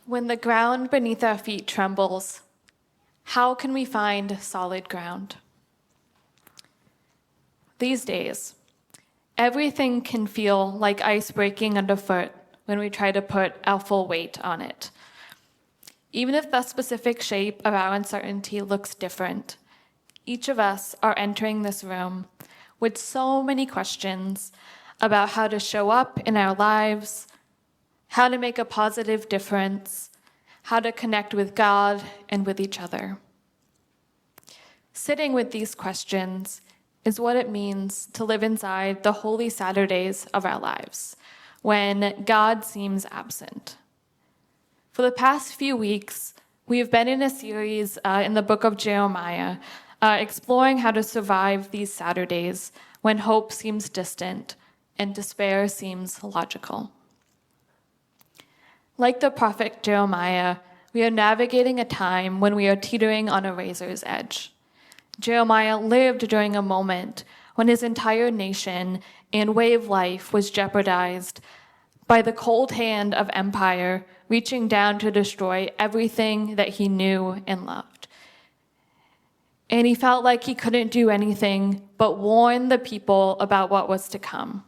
When the ground beneath our feet trembles, how can we find solid ground? These days, everything can feel like ice breaking underfoot when we try to put our full weight on it. Even if the specific shape of our uncertainty looks different, each of us are entering this room with so many questions about how to show up in our lives, how to make a positive difference, how to connect with God and with each other. Sitting with these questions is what it means to live inside the holy Saturdays of our lives, when God seems absent. For the past few weeks, we have been in a series in the book of Jeremiah, exploring how to survive these Saturdays when hope seems distant and despair seems logical. Like the prophet Jeremiah, we are navigating a time when we are teetering on a razor's edge. Jeremiah lived during a moment when his entire nation and way of life was jeopardized by the cold hand of empire reaching down to destroy everything that he knew and loved. And he felt like he couldn't do anything but warn the people about what was to come.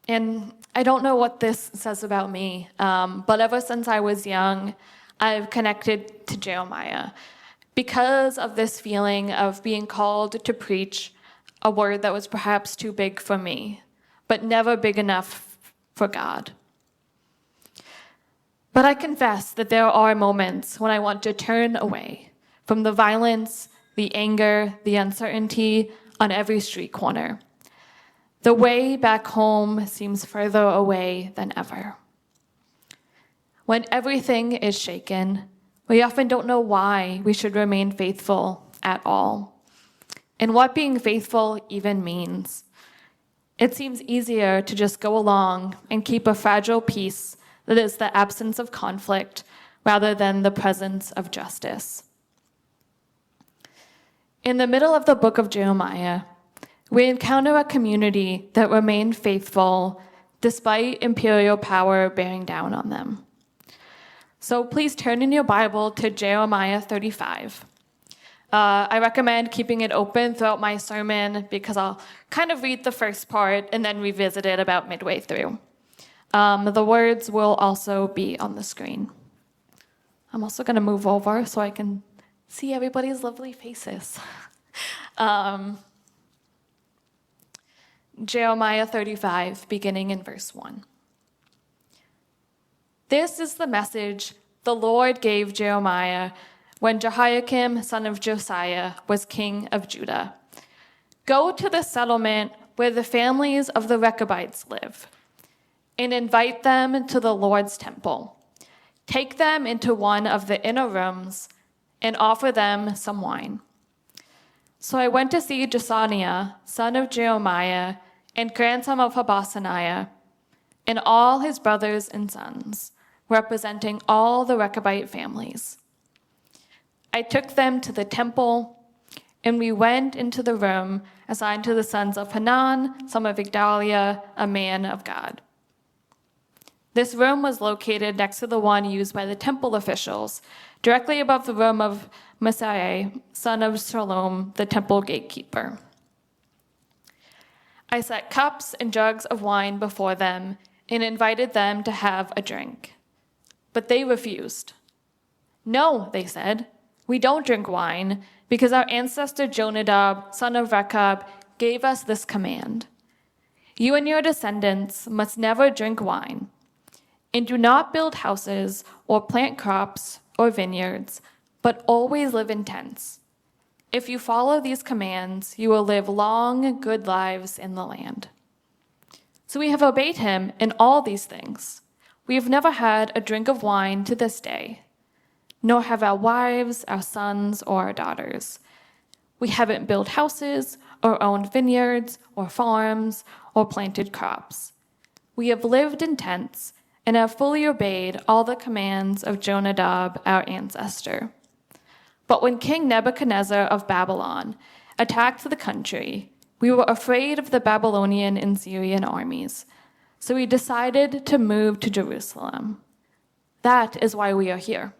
And I don't know what this says about me, but ever since I was young, I've connected to Jeremiah because of this feeling of being called to preach a word that was perhaps too big for me, but never big enough for God. But I confess that there are moments when I want to turn away from the violence, the anger, the uncertainty on every street corner. The way back home seems further away than ever. When everything is shaken, we often don't know why we should remain faithful at all, and what being faithful even means. It seems easier to just go along and keep a fragile peace that is the absence of conflict rather than the presence of justice. In the middle of the book of Jeremiah, we encounter a community that remained faithful despite imperial power bearing down on them. So please turn in your Bible to Jeremiah 35. I recommend keeping it open throughout my sermon because I'll kind of read the first part and then revisit it about midway through. The words will also be on the screen. I'm also going to move over so I can see everybody's lovely faces. Jeremiah 35, beginning in verse 1. This is the message the Lord gave Jeremiah when Jehoiakim, son of Josiah, was king of Judah. Go to the settlement where the families of the Rechabites live, and invite them to the Lord's temple. Take them into one of the inner rooms and offer them some wine. So I went to see Jeconiah, son of Jeremiah, and grandson of Habassaniah, and all his brothers and sons, representing all the Rechabite families. I took them to the temple, and we went into the room assigned to the sons of Hanan, son of Igdaliah, a man of God. This room was located next to the one used by the temple officials, directly above the room of Messiah, son of Shalom, the temple gatekeeper. I set cups and jugs of wine before them and invited them to have a drink. But they refused. No, they said, we don't drink wine because our ancestor Jonadab, son of Rechab, gave us this command. You and your descendants must never drink wine, and do not build houses or plant crops or vineyards, but always live in tents. If you follow these commands, you will live long, good lives in the land. So we have obeyed him in all these things. We have never had a drink of wine to this day, nor have our wives, our sons, or our daughters. We haven't built houses or owned vineyards or farms or planted crops. We have lived in tents and have fully obeyed all the commands of Jonadab, our ancestor. But when King Nebuchadnezzar of Babylon attacked the country, we were afraid of the Babylonian and Syrian armies. so he decided to move to Jerusalem. That is why we are here.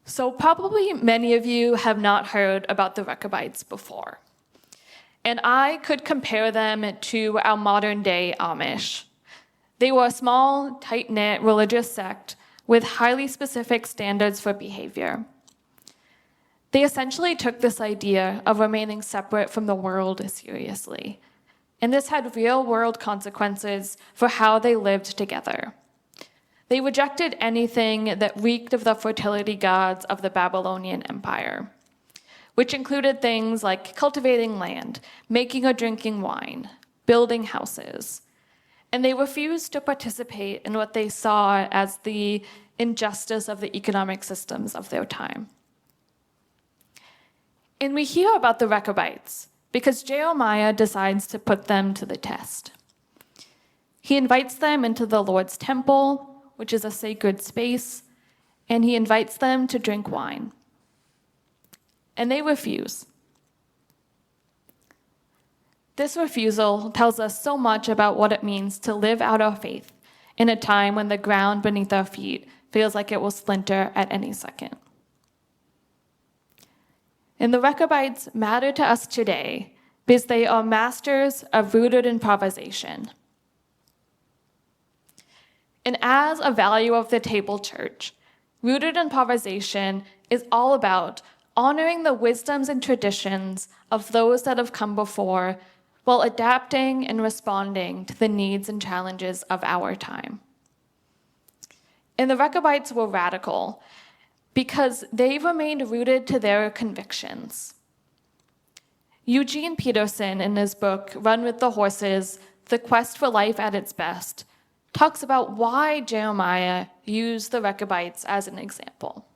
So probably many of you have not heard about the Rechabites before. And I could compare them to our modern-day Amish. They were a small, tight-knit religious sect with highly specific standards for behavior. They essentially took this idea of remaining separate from the world seriously, and this had real-world consequences for how they lived together. They rejected anything that reeked of the fertility gods of the Babylonian Empire, which included things like cultivating land, making or drinking wine, building houses. And they refused to participate in what they saw as the injustice of the economic systems of their time. And we hear about the Rechabites because Jeremiah decides to put them to the test. He invites them into the Lord's temple, which is a sacred space, and he invites them to drink wine. And they refuse. This refusal tells us so much about what it means to live out our faith in a time when the ground beneath our feet feels like it will splinter at any second. And the Rechabites matter to us today because they are masters of rooted improvisation. And as a value of the Table Church, rooted improvisation is all about honoring the wisdoms and traditions of those that have come before while adapting and responding to the needs and challenges of our time. And the Rechabites were radical because they remained rooted to their convictions. Eugene Peterson, in his book, Run with the Horses, The Quest for Life at Its Best, talks about why Jeremiah used the Rechabites as an example.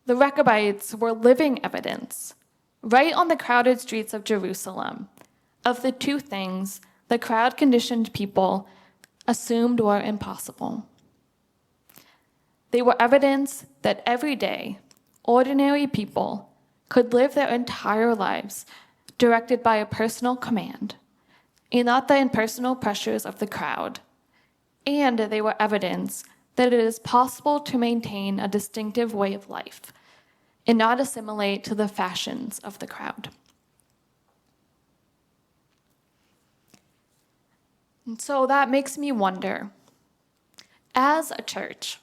The Rechabites were living evidence, right on the crowded streets of Jerusalem, of the two things the crowd-conditioned people assumed were impossible. They were evidence that every day, ordinary people could live their entire lives directed by a personal command, and not the impersonal pressures of the crowd. And they were evidence that it is possible to maintain a distinctive way of life and not assimilate to the fashions of the crowd. And so that makes me wonder, as a church,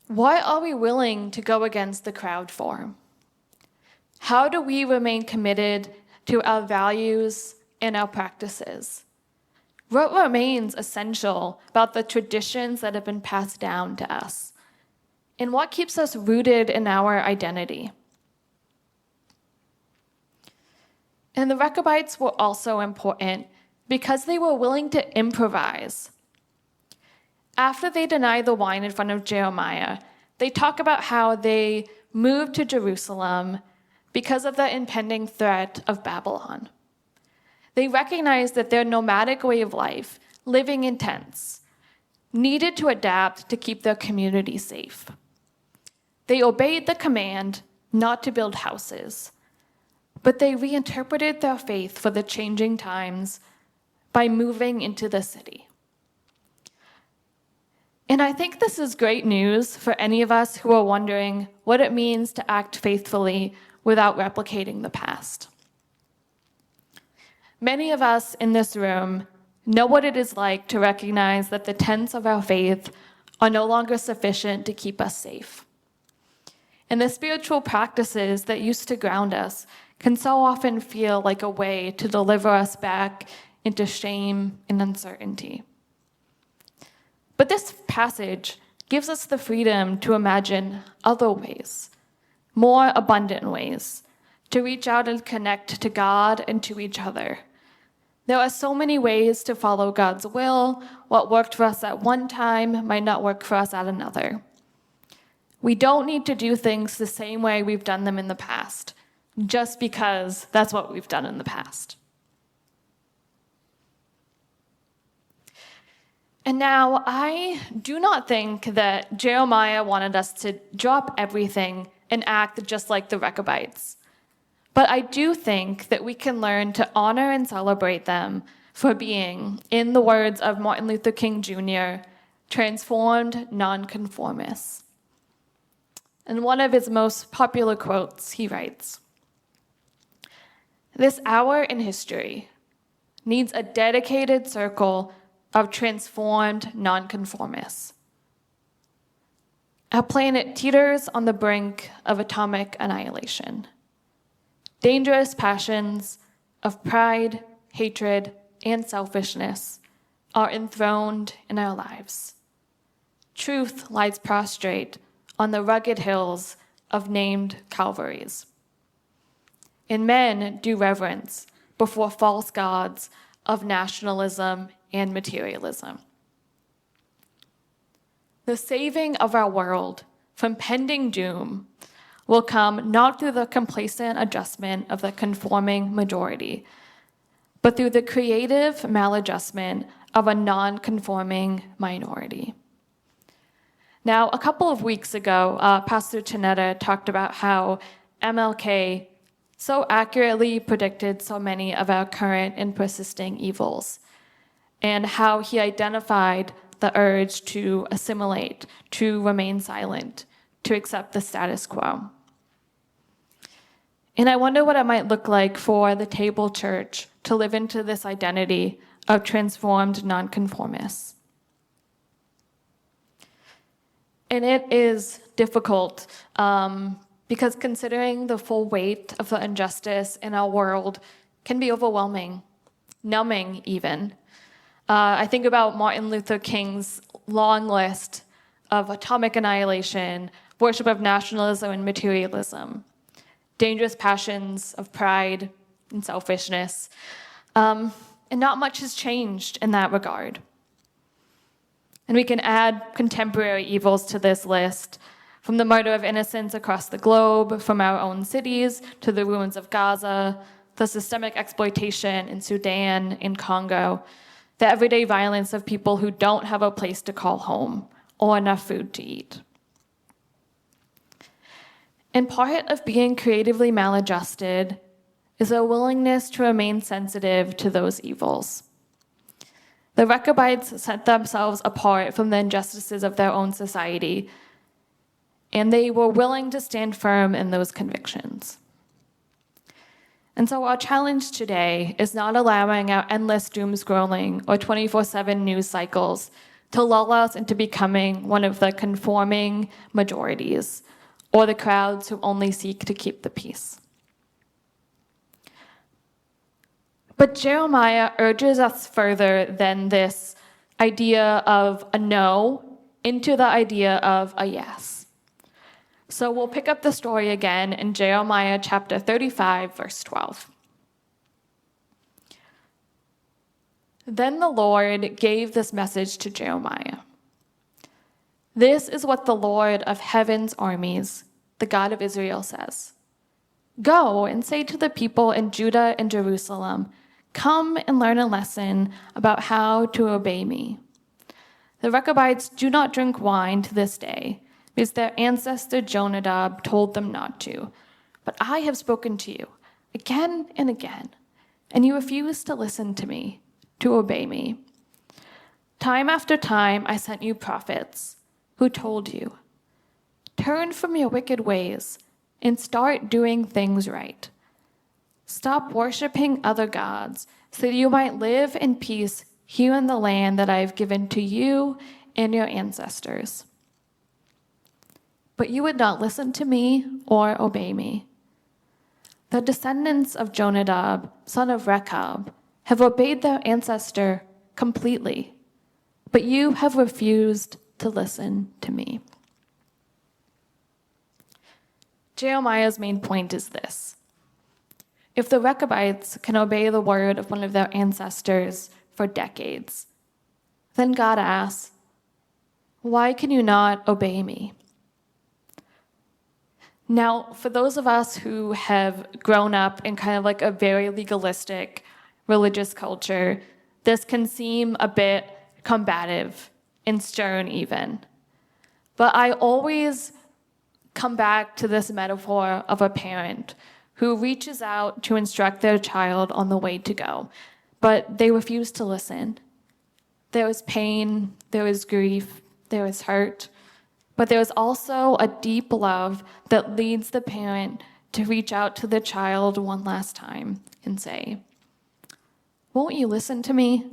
what are we willing to go against the crowd for? How do we remain committed to our values and our practices? What remains essential about the traditions that have been passed down to us? And what keeps us rooted in our identity? And the Rechabites were also important because they were willing to improvise. After they deny the wine in front of Jeremiah, they talk about how they moved to Jerusalem because of the impending threat of Babylon. They recognized that their nomadic way of life, living in tents, needed to adapt to keep their community safe. They obeyed the command not to build houses, but they reinterpreted their faith for the changing times by moving into the city. And I think this is great news for any of us who are wondering what it means to act faithfully without replicating the past. Many of us in this room know what it is like to recognize that the tents of our faith are no longer sufficient to keep us safe. And the spiritual practices that used to ground us can so often feel like a way to deliver us back into shame and uncertainty. But this passage gives us the freedom to imagine other ways, more abundant ways, to reach out and connect to God and to each other. There are so many ways to follow God's will. What worked for us at one time might not work for us at another. We don't need to do things the same way we've done them in the past, just because that's what we've done in the past. And now, I do not think that Jeremiah wanted us to drop everything and act just like the Rechabites. But I do think that we can learn to honor and celebrate them for being, in the words of Martin Luther King Jr., transformed nonconformists. In one of his most popular quotes, he writes, "This hour in history needs a dedicated circle of transformed nonconformists. Our planet teeters on the brink of atomic annihilation. Dangerous passions of pride, hatred, and selfishness are enthroned in our lives. Truth lies prostrate on the rugged hills of named Calvaries. And men do reverence before false gods of nationalism and materialism. The saving of our world from pending doom will come not through the complacent adjustment of the conforming majority, but through the creative maladjustment of a non-conforming minority." Now, a couple of weeks ago, Pastor Chinetta talked about how MLK so accurately predicted so many of our current and persisting evils, and how he identified the urge to assimilate, to remain silent, to accept the status quo. And I wonder what it might look like for the Table Church to live into this identity of transformed nonconformists. And it is difficult because considering the full weight of the injustice in our world can be overwhelming, numbing even. I think about Martin Luther King's long list of atomic annihilation, worship of nationalism and materialism, dangerous passions of pride and selfishness, and not much has changed in that regard. And we can add contemporary evils to this list, from the murder of innocents across the globe, from our own cities to the ruins of Gaza, the systemic exploitation in Sudan, in Congo, the everyday violence of people who don't have a place to call home or enough food to eat. And part of being creatively maladjusted is a willingness to remain sensitive to those evils. The Rechabites set themselves apart from the injustices of their own society, and they were willing to stand firm in those convictions. And so our challenge today is not allowing our endless doom scrolling or 24/7 news cycles to lull us into becoming one of the conforming majorities or the crowds who only seek to keep the peace. But Jeremiah urges us further than this idea of a no into the idea of a yes. So we'll pick up the story again in Jeremiah chapter 35, verse 12. Then the Lord gave this message to Jeremiah. "This is what the Lord of heaven's armies, the God of Israel, says. Go and say to the people in Judah and Jerusalem, 'Come and learn a lesson about how to obey me.' The Rechabites do not drink wine to this day, because their ancestor Jonadab told them not to. But I have spoken to you again and again, and you refuse to listen to me, to obey me. Time after time I sent you prophets who told you, 'Turn from your wicked ways and start doing things right. Stop worshiping other gods so that you might live in peace here in the land that I have given to you and your ancestors.' But you would not listen to me or obey me. The descendants of Jonadab, son of Rechab, have obeyed their ancestor completely, but you have refused to listen to me." Jeremiah's main point is this. If the Rechabites can obey the word of one of their ancestors for decades, then God asks, "Why can you not obey me?" Now, for those of us who have grown up in kind of like a very legalistic religious culture, this can seem a bit combative and stern even. But I always come back to this metaphor of a parent who reaches out to instruct their child on the way to go, but they refuse to listen. There is pain, there is grief, there is hurt, but there is also a deep love that leads the parent to reach out to the child one last time and say, "Won't you listen to me?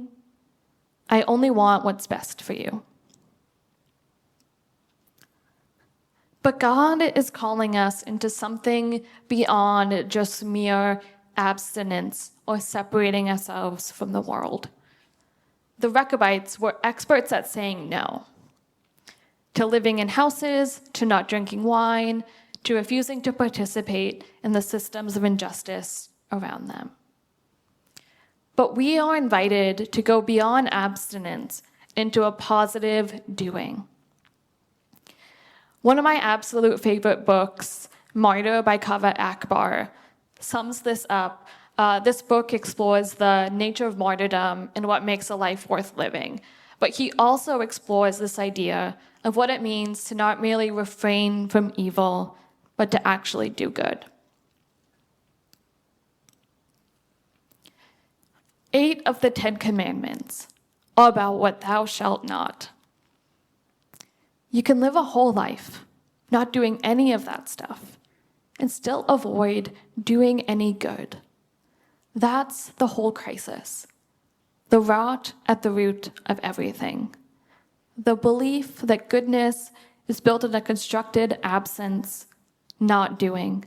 I only want what's best for you." But God is calling us into something beyond just mere abstinence or separating ourselves from the world. The Rechabites were experts at saying no to living in houses, to not drinking wine, to refusing to participate in the systems of injustice around them. But we are invited to go beyond abstinence into a positive doing. One of my absolute favorite books, Martyr by Kaveh Akbar, sums this up. This book explores the nature of martyrdom and what makes a life worth living. But he also explores this idea of what it means to not merely refrain from evil, but to actually do good. 8 of the 10 commandments are about what thou shalt not. You can live a whole life not doing any of that stuff and still avoid doing any good. That's the whole crisis, the rot at the root of everything. The belief that goodness is built in a constructed absence, not doing.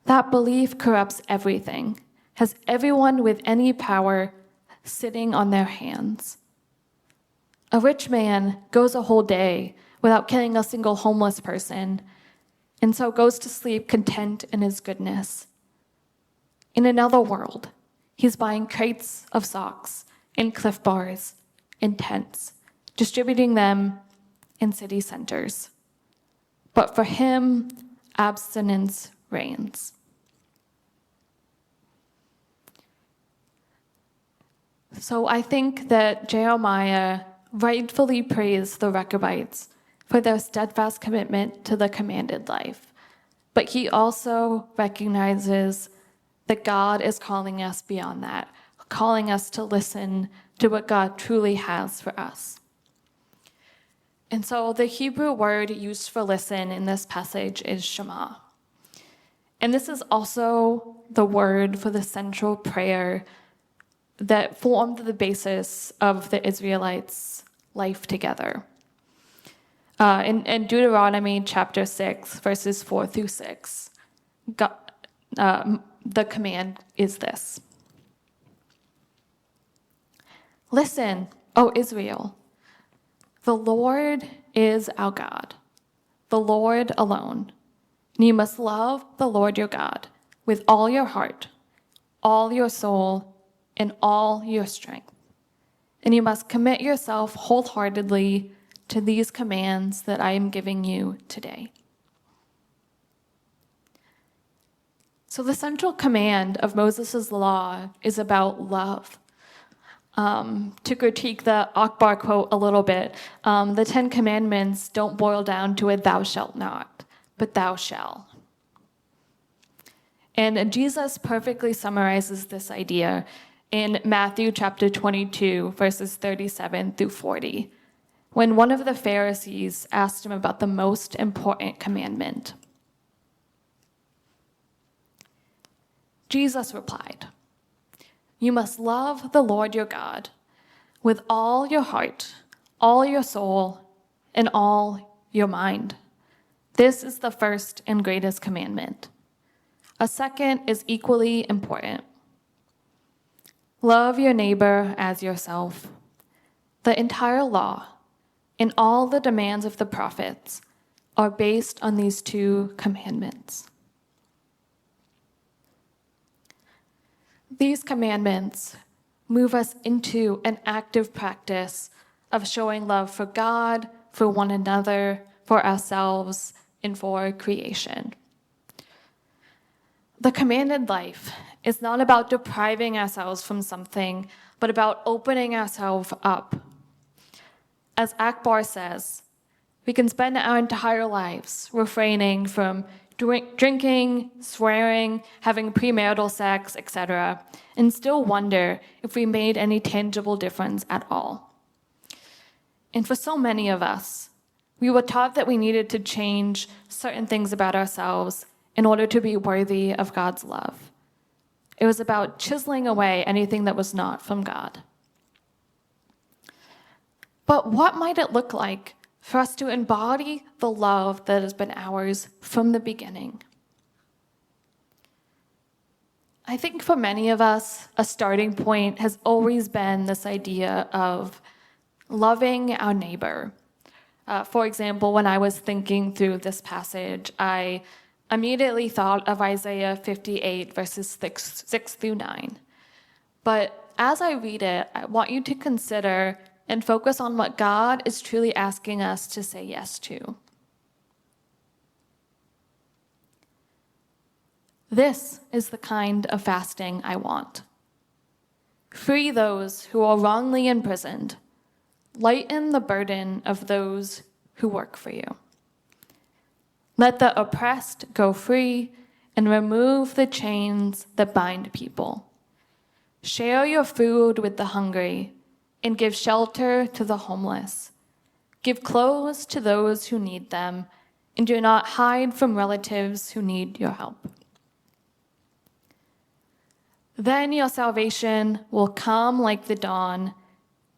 That belief corrupts everything, has everyone with any power sitting on their hands. A rich man goes a whole day without killing a single homeless person, and so goes to sleep content in his goodness. In another world, he's buying crates of socks and Cliff Bars and tents, distributing them in city centers. But for him, abstinence reigns. So I think that Jeremiah rightfully praised the Rechabites for their steadfast commitment to the commanded life. But he also recognizes that God is calling us beyond that, calling us to listen to what God truly has for us. And so the Hebrew word used for listen in this passage is Shema. And this is also the word for the central prayer that formed the basis of the Israelites' life together. In Deuteronomy chapter 6, verses 4 through 6, the command is this: "Listen, O Israel, the Lord is our God, the Lord alone. And you must love the Lord your God with all your heart, all your soul, and all your strength. And you must commit yourself wholeheartedly to these commands that I am giving you today." So the central command of Moses' law is about love. To critique the Akbar quote a little bit, the 10 Commandments don't boil down to a thou shalt not, but thou shall. And Jesus perfectly summarizes this idea in Matthew chapter 22, verses 37 through 40, when one of the Pharisees asked him about the most important commandment. Jesus replied, "You must love the Lord your God with all your heart, all your soul, and all your mind. This is the first and greatest commandment. A second is equally important. Love your neighbor as yourself. The entire law and all the demands of the prophets are based on these 2 commandments." These commandments move us into an active practice of showing love for God, for one another, for ourselves, and for creation. The commanded life is not about depriving ourselves from something, but about opening ourselves up. As Akbar says, we can spend our entire lives refraining from drinking, swearing, having premarital sex, etc., and still wonder if we made any tangible difference at all. And for so many of us, we were taught that we needed to change certain things about ourselves in order to be worthy of God's love. It was about chiseling away anything that was not from God. But what might it look like for us to embody the love that has been ours from the beginning? I think for many of us, a starting point has always been this idea of loving our neighbor. For example, when I was thinking through this passage, I immediately thought of Isaiah 58, verses 6 through 9. But as I read it, I want you to consider and focus on what God is truly asking us to say yes to. This is the kind of fasting I want. Free those who are wrongly imprisoned. Lighten the burden of those who work for you. Let the oppressed go free and remove the chains that bind people. Share your food with the hungry and give shelter to the homeless. Give clothes to those who need them, and do not hide from relatives who need your help. Then your salvation will come like the dawn,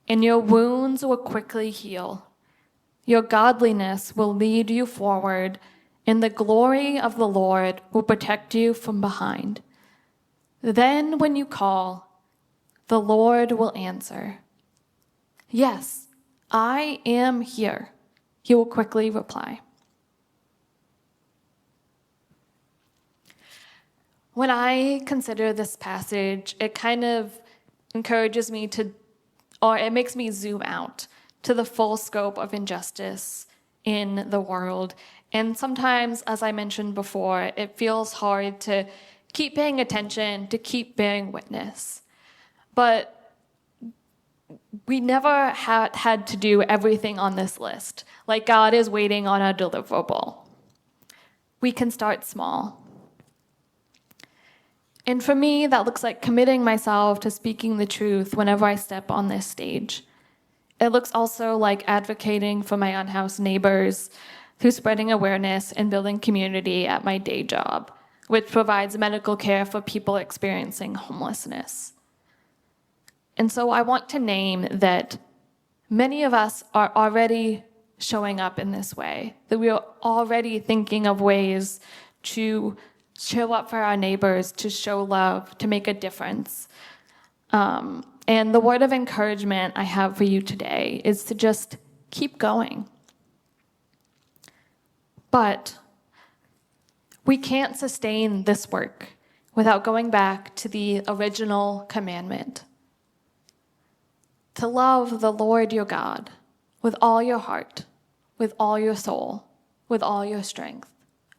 and your wounds will quickly heal. Your godliness will lead you forward, and the glory of the Lord will protect you from behind. Then when you call, the Lord will answer. Yes, I am here, he will quickly reply. When I consider this passage, it kind of encourages me it makes me zoom out to the full scope of injustice in the world. And sometimes, as I mentioned before, it feels hard to keep paying attention, to keep bearing witness. But we never had to do everything on this list, like God is waiting on a deliverable. We can start small. And for me, that looks like committing myself to speaking the truth whenever I step on this stage. It looks also like advocating for my unhoused neighbors through spreading awareness and building community at my day job, which provides medical care for people experiencing homelessness. And so I want to name that many of us are already showing up in this way, that we are already thinking of ways to show up for our neighbors, to show love, to make a difference. And the word of encouragement I have for you today is to just keep going. But we can't sustain this work without going back to the original commandment. To love the Lord your God with all your heart, with all your soul, with all your strength,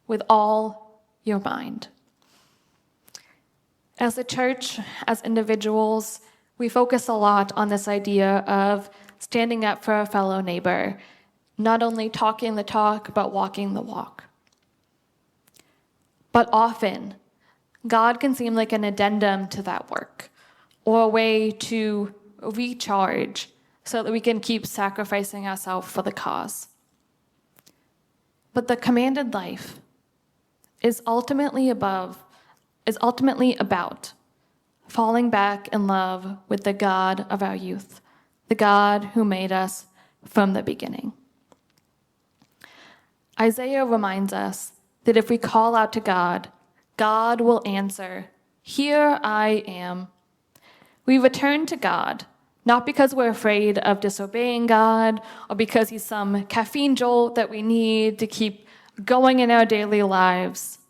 with all your mind. As a church, as individuals, we focus a lot on this idea of standing up for a fellow neighbor, not only talking the talk, but walking the walk. But often, God can seem like an addendum to that work, or a way to recharge so that we can keep sacrificing ourselves for the cause. But the commanded life is ultimately about falling back in love with the God of our youth, the God who made us from the beginning. Isaiah reminds us that if we call out to God, God will answer, "Here I am." We return to God, not because we're afraid of disobeying God or because he's some caffeine jolt that we need to keep going in our daily lives,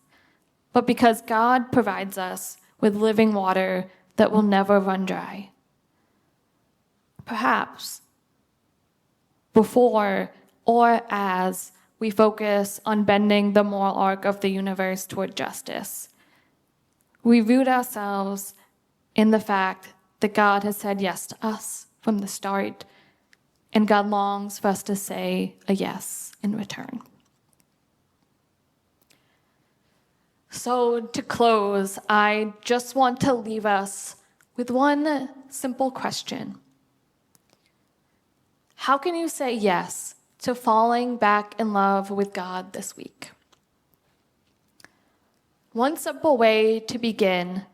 but because God provides us with living water that will never run dry. Perhaps before or as we focus on bending the moral arc of the universe toward justice, we root ourselves in the fact that God has said yes to us from the start, and God longs for us to say a yes in return. So to close, I just want to leave us with one simple question. How can you say yes to falling back in love with God this week? One simple way to begin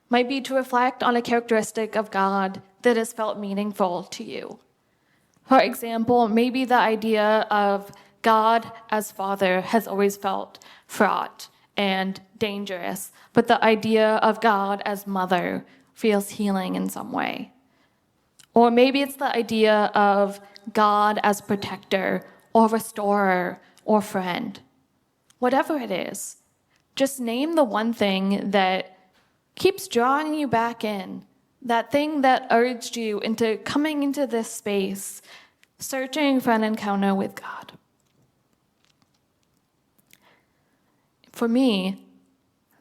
might be to reflect on a characteristic of God that has felt meaningful to you. For example, maybe the idea of God as Father has always felt fraught and dangerous, but the idea of God as Mother feels healing in some way. Or maybe it's the idea of God as protector or restorer or friend. Whatever it is, just name the one thing that keeps drawing you back in, that thing that urged you into coming into this space, searching for an encounter with God. For me,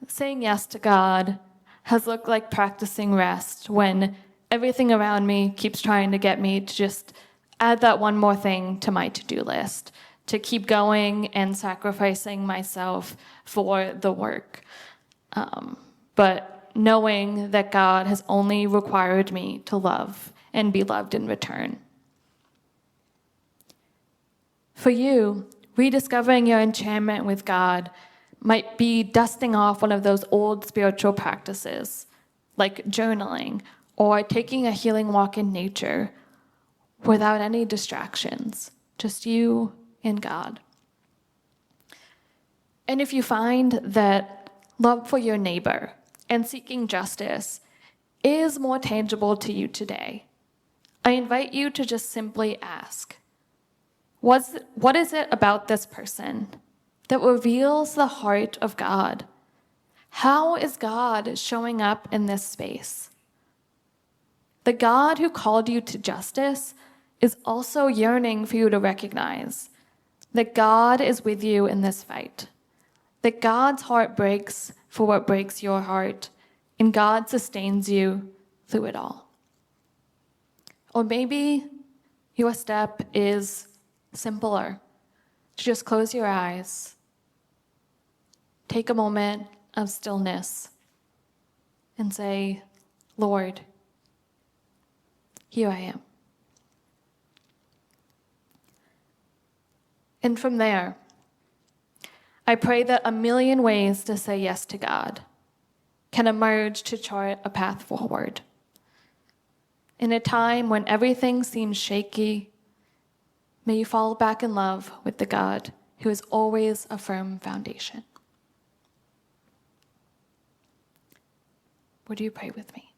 saying yes to God has looked like practicing rest when everything around me keeps trying to get me to just add that one more thing to my to-do list, to keep going and sacrificing myself for the work. But knowing that God has only required me to love and be loved in return. For you, rediscovering your enchantment with God might be dusting off one of those old spiritual practices, like journaling or taking a healing walk in nature without any distractions, just you and God. And if you find that love for your neighbor and seeking justice is more tangible to you today, I invite you to just simply ask, what is it about this person that reveals the heart of God? How is God showing up in this space? The God who called you to justice is also yearning for you to recognize that God is with you in this fight, that God's heart breaks for what breaks your heart, and God sustains you through it all. Or maybe your step is simpler, to just close your eyes, take a moment of stillness, and say, Lord, here I am. And from there, I pray that a million ways to say yes to God can emerge to chart a path forward. In a time when everything seems shaky, may you fall back in love with the God who is always a firm foundation. Would you pray with me?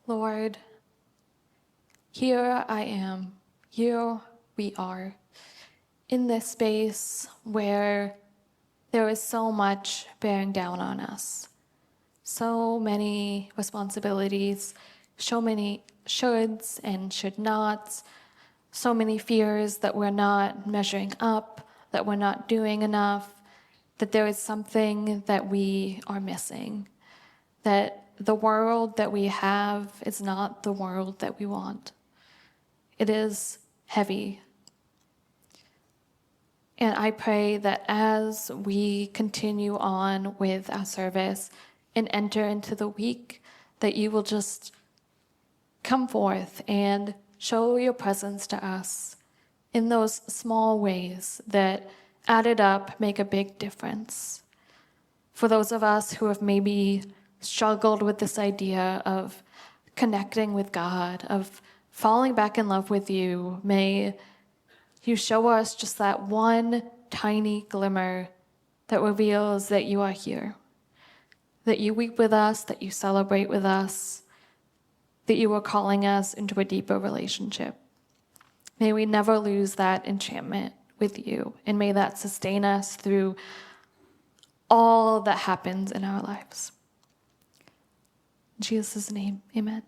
Lord, here I am, here we are, in this space where there is so much bearing down on us, so many responsibilities, so many shoulds and should nots, so many fears that we're not measuring up, that we're not doing enough, that there is something that we are missing, that the world that we have is not the world that we want. It is heavy. And I pray that as we continue on with our service and enter into the week, that you will just come forth and show your presence to us in those small ways that added up make a big difference. For those of us who have maybe struggled with this idea of connecting with God, of falling back in love with you, may you show us just that one tiny glimmer that reveals that you are here, that you weep with us, that you celebrate with us, that you are calling us into a deeper relationship. May we never lose that enchantment with you, and may that sustain us through all that happens in our lives. In Jesus' name, amen.